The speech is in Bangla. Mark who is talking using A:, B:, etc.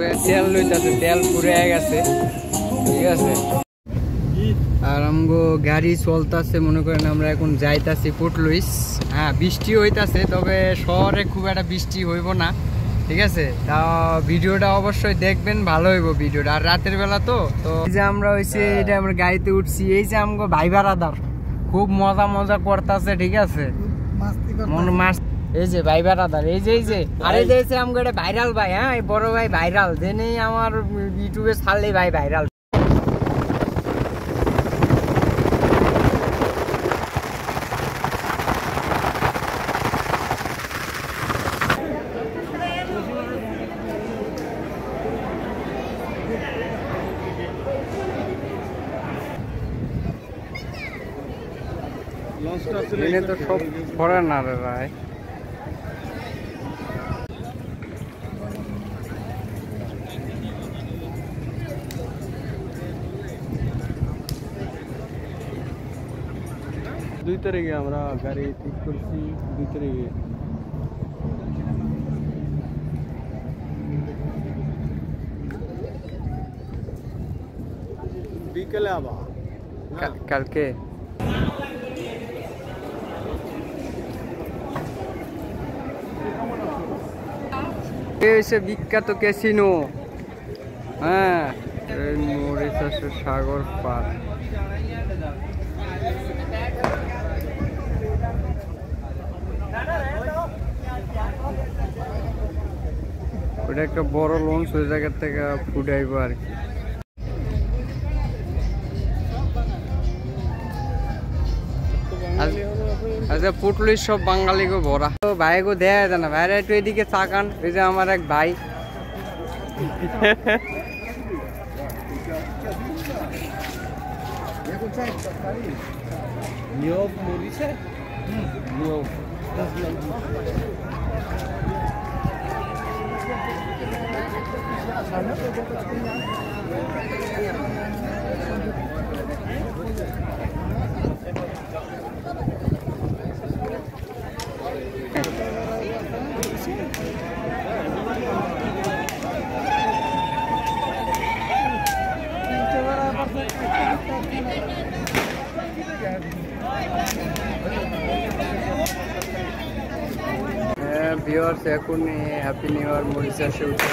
A: তবে তেল লইতেছে, তেল পুড়ে গেছে, ঠিক আছে। আর আমগো গাড়ি চলতেছে, মনে করেন আমরা এখন যাইতাছি পোর্ট লুইস। হ্যাঁ, বৃষ্টি হইতাছে, তবে শহরে খুব একটা বৃষ্টি হইব না, ঠিক আছে। তা ভিডিওটা অবশ্যই দেখবেন, ভালো হইব ভিডিওটা। আর রাতের বেলা তো এই যে আমরা হইছে এটা আমরা গাড়িতে উঠছি, এই যে আমগো ভাই ভাড়াদার খুব মজা করতেছে, ঠিক আছে। এই যে ভাই ভাড়াদার, এই যে আরে যে আমগো এটা ভাইরাল ভাই, হ্যাঁ বড় ভাই ভাইরাল, যে নেই আমার ইউটিউবে ছাড়লেই ভাই ভাইরাল। এনে তো সব ফরেনাররা।
B: দুই তারিখে আমরা গাড়ি ঠিক করছি, 2 তারিখে। বিকেলে আবার
A: কালকে বিখ্যাত ক্যাসিনো, হ্যাঁ মরিশাসের সাগর পার। ওটা একটা বড় লঞ্চ, ওই জায়গার থেকে ফুটাইব আর কি। আচ্ছা, পুটলির সব বাঙালি গো ভরা। তো ভাই গো দেয়া যায় না, ভাইরা একটু এদিকে চাকান। এই যে আমার এক ভাই,
B: নিয়োগ মরিছে নিয়োগ
A: ভিউয়ার্স, এখন হ্যাপি নিউ ইয়ার মরিশাসে উঠে